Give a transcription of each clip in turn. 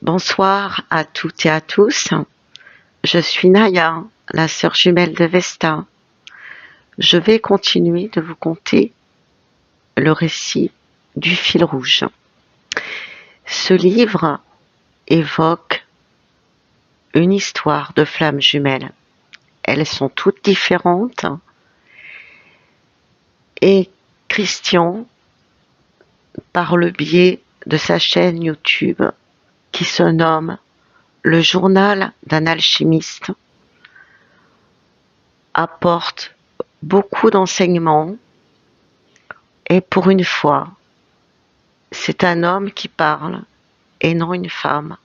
Bonsoir à toutes et à tous. Je suis Naya, la sœur jumelle de Vesta. Je vais continuer de vous conter le récit du fil rouge. Ce livre évoque une histoire de flammes jumelles. Elles sont toutes différentes et Christian, par le biais de sa chaîne YouTube qui se nomme Le journal d'un alchimiste, apporte beaucoup d'enseignements et pour une fois, c'est un homme qui parle et non une femme.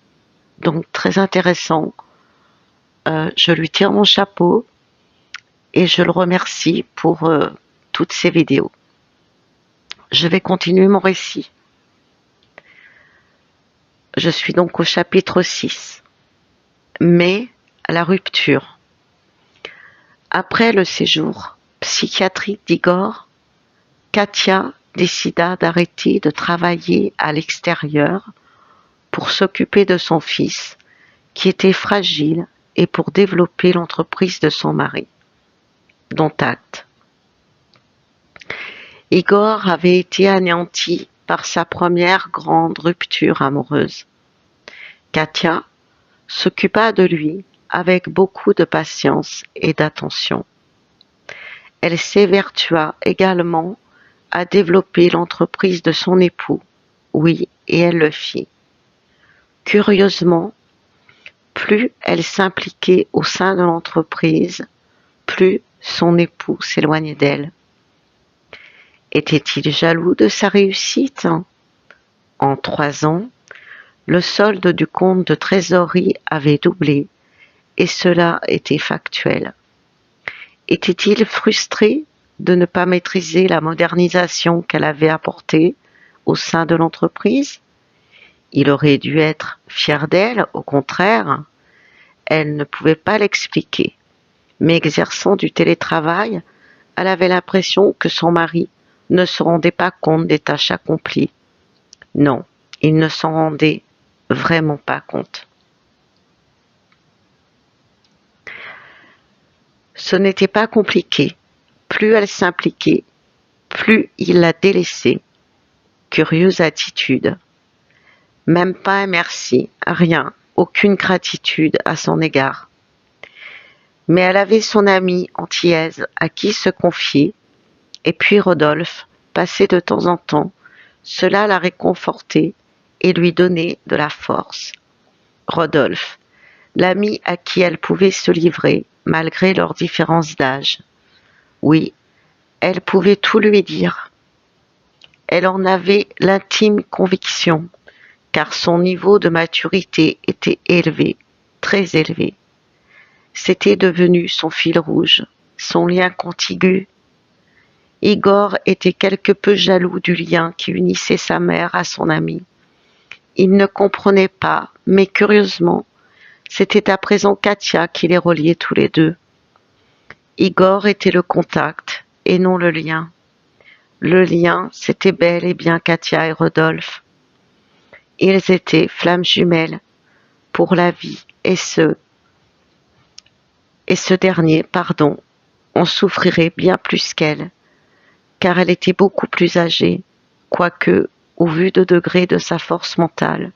Donc très intéressant. Je lui tire mon chapeau et je le remercie pour toutes ces vidéos. Je vais continuer mon récit. Je suis donc au chapitre 6. Mais la rupture. Après le séjour psychiatrique d'Igor, Katia décida d'arrêter de travailler à l'extérieur pour s'occuper de son fils, qui était fragile, et pour développer l'entreprise de son mari, dont acte. Igor avait été anéanti par sa première grande rupture amoureuse. Katia s'occupa de lui avec beaucoup de patience et d'attention. Elle s'évertua également à développer l'entreprise de son époux. Oui, et elle le fit. Curieusement, plus elle s'impliquait au sein de l'entreprise, plus son époux s'éloignait d'elle. Était-il jaloux de sa réussite ? En 3 ans, le solde du compte de trésorerie avait doublé, et cela était factuel. Était-il frustré de ne pas maîtriser la modernisation qu'elle avait apportée au sein de l'entreprise ? Il aurait dû être fier d'elle, au contraire. Elle ne pouvait pas l'expliquer, mais exerçant du télétravail, elle avait l'impression que son mari ne se rendait pas compte des tâches accomplies. Non, il ne s'en rendait vraiment pas compte. Ce n'était pas compliqué. Plus elle s'impliquait, plus il la délaissait. Curieuse attitude. Même pas un merci, rien, aucune gratitude à son égard. Mais elle avait son amie antillaise à qui se confier, et puis Rodolphe passait de temps en temps. Cela la réconfortait et lui donnait de la force. Rodolphe, l'ami à qui elle pouvait se livrer malgré leurs différences d'âge. Oui, elle pouvait tout lui dire. Elle en avait l'intime conviction, car son niveau de maturité était élevé, très élevé. C'était devenu son fil rouge, son lien contigu. Igor était quelque peu jaloux du lien qui unissait sa mère à son ami. Il ne comprenait pas, mais curieusement, c'était à présent Katia qui les reliait tous les deux. Igor était le contact et non le lien. Le lien, c'était bel et bien Katia et Rodolphe. Ils étaient flammes jumelles pour la vie et ce dernier, en souffrirait bien plus qu'elle, car elle était beaucoup plus âgée, quoique au vu de degré de sa force mentale.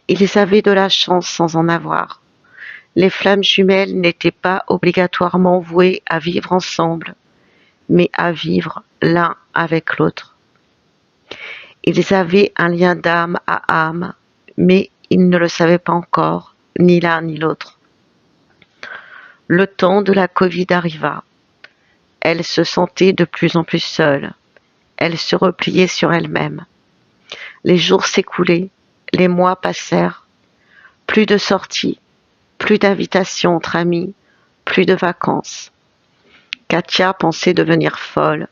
Ils avaient de la chance sans en avoir. Les flammes jumelles n'étaient pas obligatoirement vouées à vivre ensemble, mais à vivre l'un avec l'autre. Ils avaient un lien d'âme à âme, mais ils ne le savaient pas encore, ni l'un ni l'autre. Le temps de la Covid arriva. Elle se sentait de plus en plus seule. Elle se repliait sur elle-même. Les jours s'écoulaient, les mois passèrent. Plus de sorties, plus d'invitations entre amis, plus de vacances. Katia pensait devenir folle.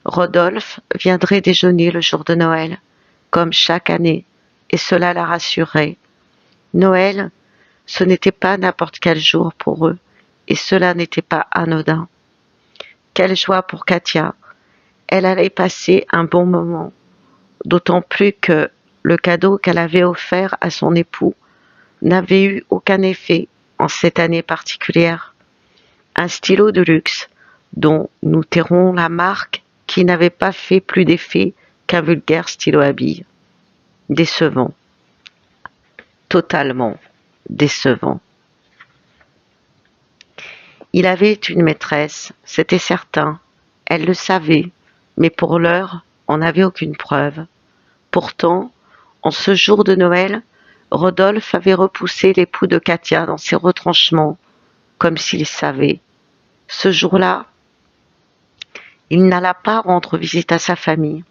Rodolphe viendrait déjeuner le jour de Noël, comme chaque année, et cela la rassurait. Noël, ce n'était pas n'importe quel jour pour eux, et cela n'était pas anodin. Quelle joie pour Katia! Elle allait passer un bon moment, d'autant plus que Le cadeau qu'elle avait offert à son époux n'avait eu aucun effet en cette année particulière. Un stylo de luxe, dont nous tairons la marque, qui n'avait pas fait plus d'effet qu'un vulgaire stylo à billes. Décevant. Totalement décevant. Il avait une maîtresse, c'était certain. Elle le savait, mais pour l'heure, on n'avait aucune preuve. Pourtant, en ce jour de Noël, Rodolphe avait repoussé l'époux de Katia dans ses retranchements, comme s'il savait. Ce jour-là, il n'alla pas rendre visite à sa famille.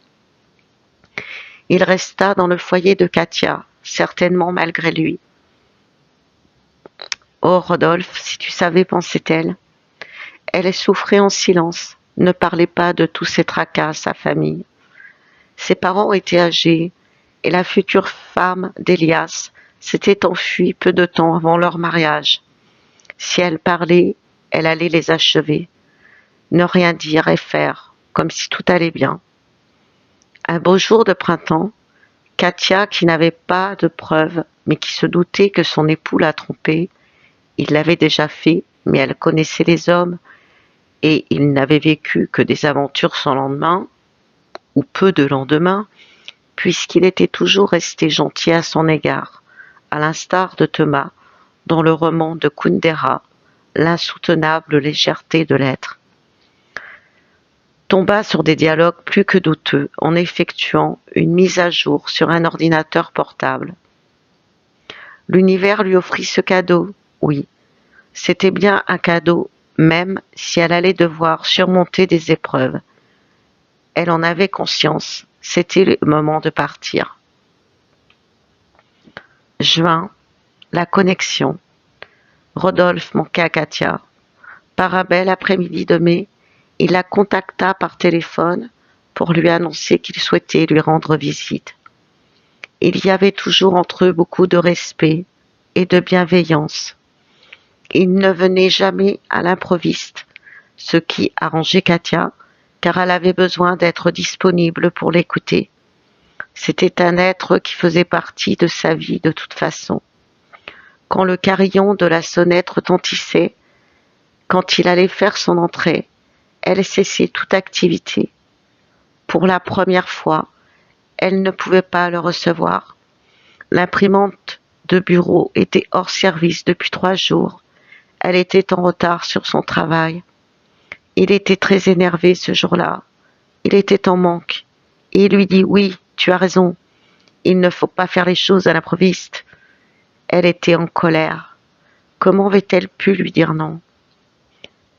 Il resta dans le foyer de Katia, certainement malgré lui. Oh Rodolphe, si tu savais, pensait-elle. Elle souffrait en silence, ne parlait pas de tous ses tracas à sa famille. Ses parents étaient âgés, et la future femme d'Elias s'était enfuie peu de temps avant leur mariage. Si elle parlait, elle allait les achever. Ne rien dire et faire, comme si tout allait bien. Un beau jour de printemps, Katia, qui n'avait pas de preuves, mais qui se doutait que son époux la trompait, il l'avait déjà fait, mais elle connaissait les hommes, et il n'avait vécu que des aventures sans lendemain, ou peu de lendemain, puisqu'il était toujours resté gentil à son égard, à l'instar de Thomas, dans le roman de Kundera, l'insoutenable légèreté de l'être. Tomba sur des dialogues plus que douteux en effectuant une mise à jour sur un ordinateur portable. L'univers lui offrit ce cadeau, oui, c'était bien un cadeau, même si elle allait devoir surmonter des épreuves. Elle en avait conscience, c'était le moment de partir. Juin, la connexion. Rodolphe manquait à Katia. Par un bel après-midi de mai, il la contacta par téléphone pour lui annoncer qu'il souhaitait lui rendre visite. Il y avait toujours entre eux beaucoup de respect et de bienveillance. Il ne venait jamais à l'improviste, ce qui arrangeait Katia, car elle avait besoin d'être disponible pour l'écouter. C'était un être qui faisait partie de sa vie de toute façon. Quand le carillon de la sonnette retentissait, quand il allait faire son entrée, elle cessait toute activité. Pour la première fois, elle ne pouvait pas le recevoir. L'imprimante de bureau était hors service depuis 3 jours. Elle était en retard sur son travail. Il était très énervé ce jour-là. Il était en manque. Et il lui dit « Oui, tu as raison. Il ne faut pas faire les choses à l'improviste. » Elle était en colère. Comment avait-elle pu lui dire non?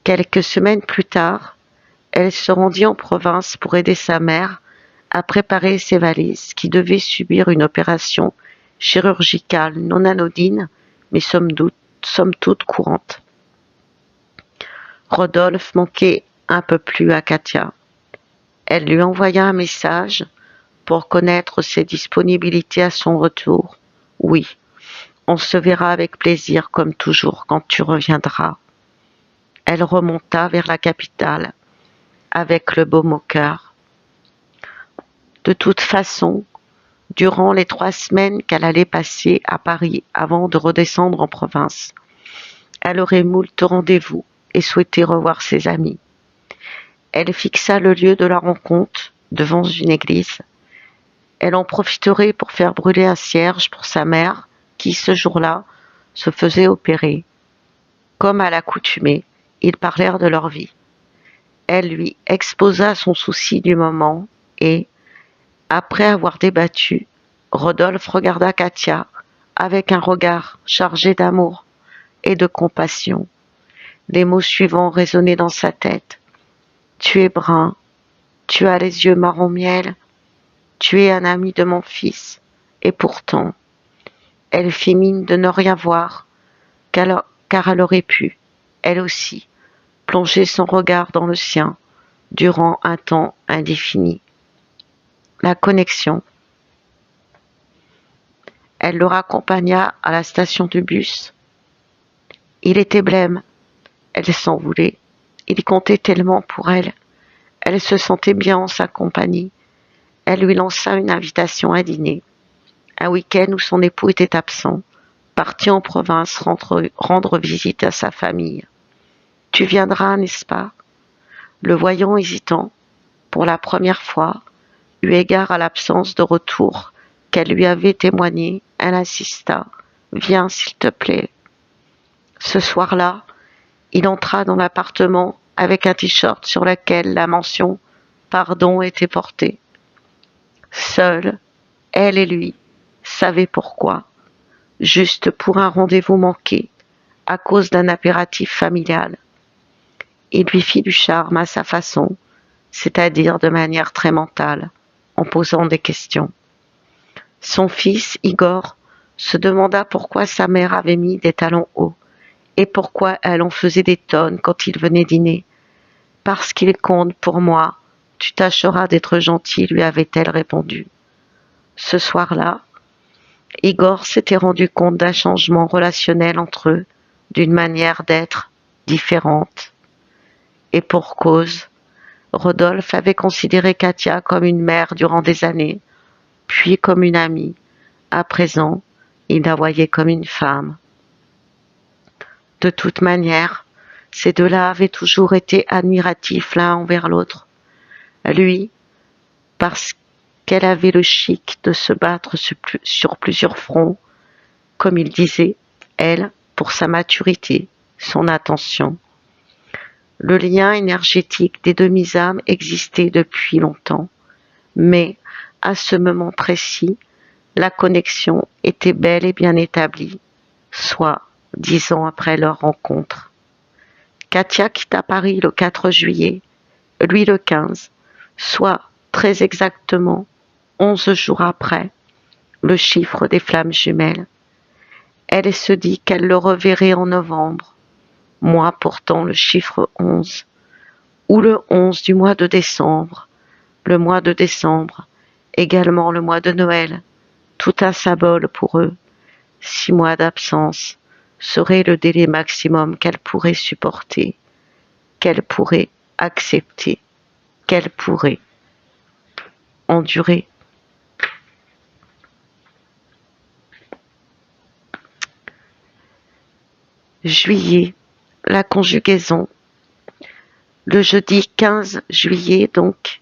Quelques semaines plus tard, elle se rendit en province pour aider sa mère à préparer ses valises qui devaient subir une opération chirurgicale non anodine, mais somme toute courante. Rodolphe manquait un peu plus à Katia. Elle lui envoya un message pour connaître ses disponibilités à son retour. « Oui, on se verra avec plaisir comme toujours quand tu reviendras. » Elle remonta vers la capitale avec le baume au cœur. De toute façon, durant les 3 semaines qu'elle allait passer à Paris avant de redescendre en province, elle aurait moult rendez-vous et souhaitait revoir ses amis. Elle fixa le lieu de la rencontre devant une église. Elle en profiterait pour faire brûler un cierge pour sa mère qui, ce jour-là, se faisait opérer. Comme à l'accoutumée, ils parlèrent de leur vie. Elle lui exposa son souci du moment et, après avoir débattu, Rodolphe regarda Katia avec un regard chargé d'amour et de compassion. Les mots suivants résonnaient dans sa tête. « Tu es brun, tu as les yeux marron miel, tu es un ami de mon fils, et pourtant... » Elle fit mine de ne rien voir, car elle aurait pu, elle aussi, plonger son regard dans le sien durant un temps indéfini. La connexion. Elle le raccompagna à la station de bus. Il était blême, elle s'en voulait. Il comptait tellement pour elle. Elle se sentait bien en sa compagnie. Elle lui lança une invitation à dîner. un week-end où son époux était absent, parti en province rendre visite à sa famille. Tu viendras, n'est-ce pas? Le voyant hésitant, pour la première fois, eu égard à l'absence de retour qu'elle lui avait témoignée, elle insista. Viens, s'il te plaît. Ce soir-là, il entra dans l'appartement avec un t-shirt sur lequel la mention pardon était portée. Seuls, elle et lui, savaient pourquoi. Juste pour un rendez-vous manqué, à cause d'un impératif familial. Il lui fit du charme à sa façon, c'est-à-dire de manière très mentale, en posant des questions. Son fils, Igor, se demanda pourquoi sa mère avait mis des talons hauts et pourquoi elle en faisait des tonnes quand il venait dîner. Parce qu'il compte pour moi, tu tâcheras d'être gentil, lui avait-elle répondu. Ce soir-là, Igor s'était rendu compte d'un changement relationnel entre eux, d'une manière d'être différente. Et pour cause, Rodolphe avait considéré Katia comme une mère durant des années, puis comme une amie. À présent, il la voyait comme une femme. De toute manière, ces deux-là avaient toujours été admiratifs l'un envers l'autre. Lui, parce qu'elle avait le chic de se battre sur plusieurs fronts, comme il disait, elle, pour sa maturité, son attention. Le lien énergétique des demi-âmes existait depuis longtemps, mais à ce moment précis, la connexion était bel et bien établie, soit 10 ans après leur rencontre. Katia quitta Paris le 4 juillet, lui le 15, soit très exactement 11 jours après, le chiffre des flammes jumelles. Elle se dit qu'elle le reverrait en novembre, moi pourtant le chiffre 11, ou le 11 du mois de décembre, le mois de décembre, également le mois de Noël, tout un symbole pour eux. 6 mois d'absence serait le délai maximum qu'elle pourrait supporter, qu'elle pourrait accepter, qu'elle pourrait endurer. Juillet, la conjugaison. Le jeudi 15 juillet donc,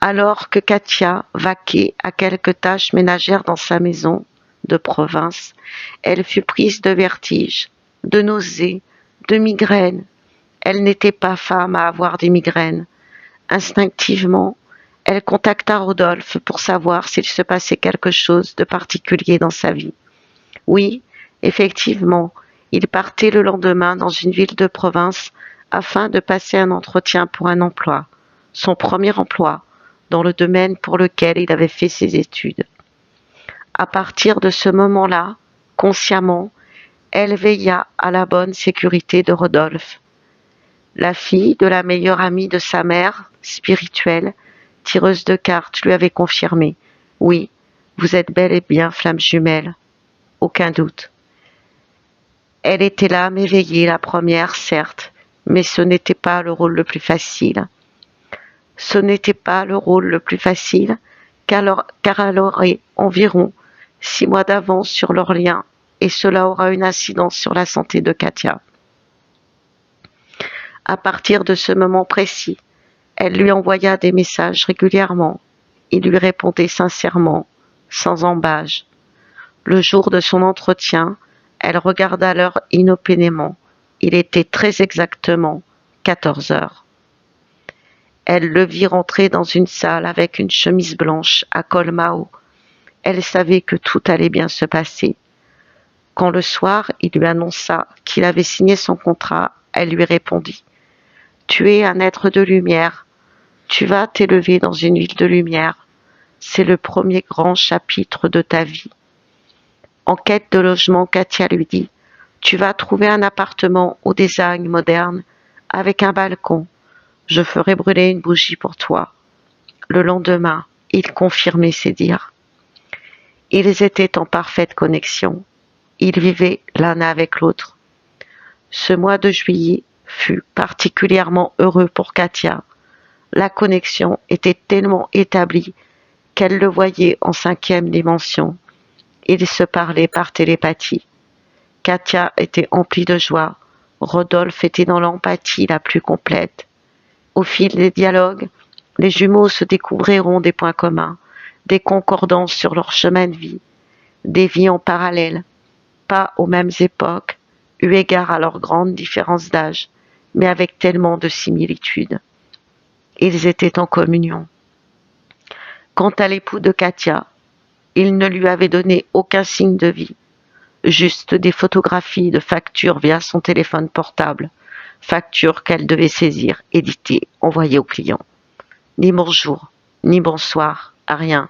alors que Katia vaquait à quelques tâches ménagères dans sa maison de province, elle fut prise de vertige, de nausées, de migraines. Elle n'était pas femme à avoir des migraines. Instinctivement, elle contacta Rodolphe pour savoir s'il se passait quelque chose de particulier dans sa vie. Oui, effectivement, il partait le lendemain dans une ville de province afin de passer un entretien pour un emploi, son premier emploi, dans le domaine pour lequel il avait fait ses études. À partir de ce moment-là, consciemment, elle veilla à la bonne sécurité de Rodolphe. La fille de la meilleure amie de sa mère, spirituelle, tireuse de cartes, lui avait confirmé. Oui, vous êtes bel et bien flamme jumelle. Aucun doute. Elle était l'âme éveillée, la première, certes, mais ce n'était pas le rôle le plus facile. Ce n'était pas le rôle le plus facile, car elle aurait environ 6 mois d'avance sur leur lien, et cela aura une incidence sur la santé de Katia. À partir de ce moment précis, elle lui envoya des messages régulièrement. Il lui répondait sincèrement, sans embâge. Le jour de son entretien, elle regarda l'heure inopinément. Il était très exactement 14 heures. Elle le vit rentrer dans une salle avec une chemise blanche à col Mao. Elle savait que tout allait bien se passer. Quand le soir, il lui annonça qu'il avait signé son contrat, elle lui répondit « Tu es un être de lumière. Tu vas t'élever dans une ville de lumière. C'est le premier grand chapitre de ta vie. » En quête de logement, Katia lui dit « Tu vas trouver un appartement au design moderne, avec un balcon. Je ferai brûler une bougie pour toi. » Le lendemain, il confirmait ses dires. Ils étaient en parfaite connexion. Ils vivaient l'un avec l'autre. Ce mois de juillet fut particulièrement heureux pour Katia. La connexion était tellement établie qu'elle le voyait en 5e dimension. Ils se parlaient par télépathie. Katia était emplie de joie. Rodolphe était dans l'empathie la plus complète. Au fil des dialogues, les jumeaux se découvriront des points communs, des concordances sur leur chemin de vie, des vies en parallèle, pas aux mêmes époques, eu égard à leurs grandes différences d'âge, mais avec tellement de similitudes. Ils étaient en communion. Quant à l'époux de Katia, il ne lui avait donné aucun signe de vie, juste des photographies de factures via son téléphone portable, factures qu'elle devait saisir, éditer, envoyer au client. Ni bonjour, ni bonsoir, rien,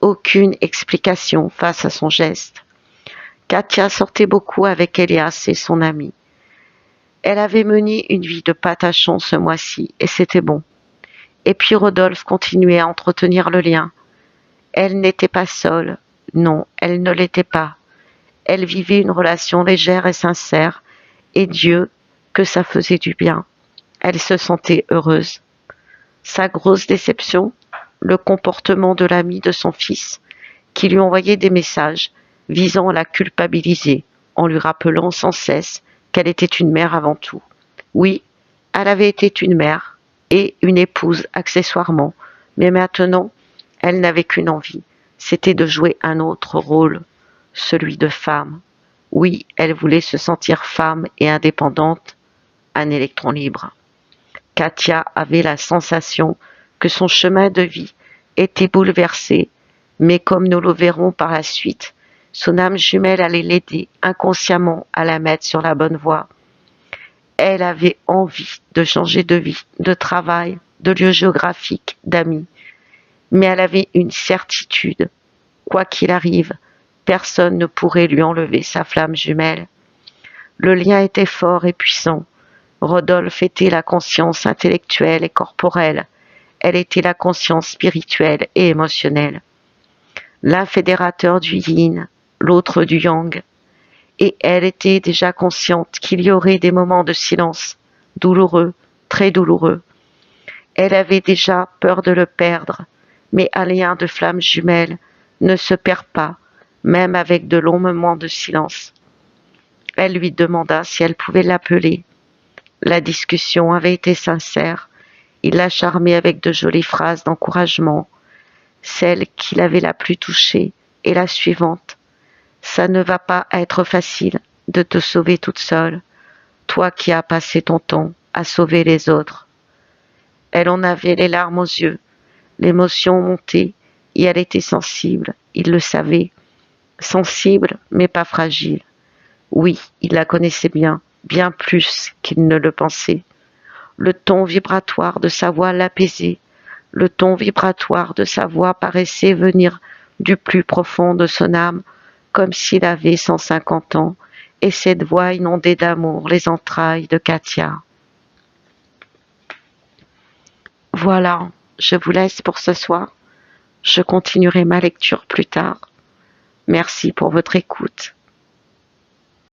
aucune explication face à son geste. Katia sortait beaucoup avec Elias et son ami. Elle avait mené une vie de patachon ce mois-ci, et c'était bon. Et puis Rodolphe continuait à entretenir le lien. Elle n'était pas seule. Non, elle ne l'était pas. Elle vivait une relation légère et sincère, et Dieu, que ça faisait du bien. Elle se sentait heureuse. Sa grosse déception, le comportement de l'ami de son fils, qui lui envoyait des messages visant à la culpabiliser, en lui rappelant sans cesse qu'elle était une mère avant tout. Oui, elle avait été une mère et une épouse accessoirement, mais maintenant, elle n'avait qu'une envie, c'était de jouer un autre rôle, celui de femme. Oui, elle voulait se sentir femme et indépendante, un électron libre. Katia avait la sensation que son chemin de vie était bouleversé, mais comme nous le verrons par la suite, son âme jumelle allait l'aider inconsciemment à la mettre sur la bonne voie. Elle avait envie de changer de vie, de travail, de lieu géographique, d'amis, mais elle avait une certitude. Quoi qu'il arrive, personne ne pourrait lui enlever sa flamme jumelle. Le lien était fort et puissant. Rodolphe était la conscience intellectuelle et corporelle. Elle était la conscience spirituelle et émotionnelle. L'un fédérateur du yin, l'autre du yang. Et elle était déjà consciente qu'il y aurait des moments de silence, douloureux, très douloureux. Elle avait déjà peur de le perdre, mais un lien de flamme jumelle ne se perd pas, même avec de longs moments de silence. Elle lui demanda si elle pouvait l'appeler. La discussion avait été sincère. Il l'a charmée avec de jolies phrases d'encouragement. Celle qui l'avait la plus touchée est la suivante. Ça ne va pas être facile de te sauver toute seule, toi qui as passé ton temps à sauver les autres. Elle en avait les larmes aux yeux, l'émotion montait et elle était sensible, il le savait. Sensible mais pas fragile. Oui, il la connaissait bien, bien plus qu'il ne le pensait. Le ton vibratoire de sa voix l'apaisait. Le ton vibratoire de sa voix paraissait venir du plus profond de son âme, comme s'il avait 150 ans, et cette voix inondait d'amour les entrailles de Katia. Voilà, je vous laisse pour ce soir. Je continuerai ma lecture plus tard. Merci pour votre écoute.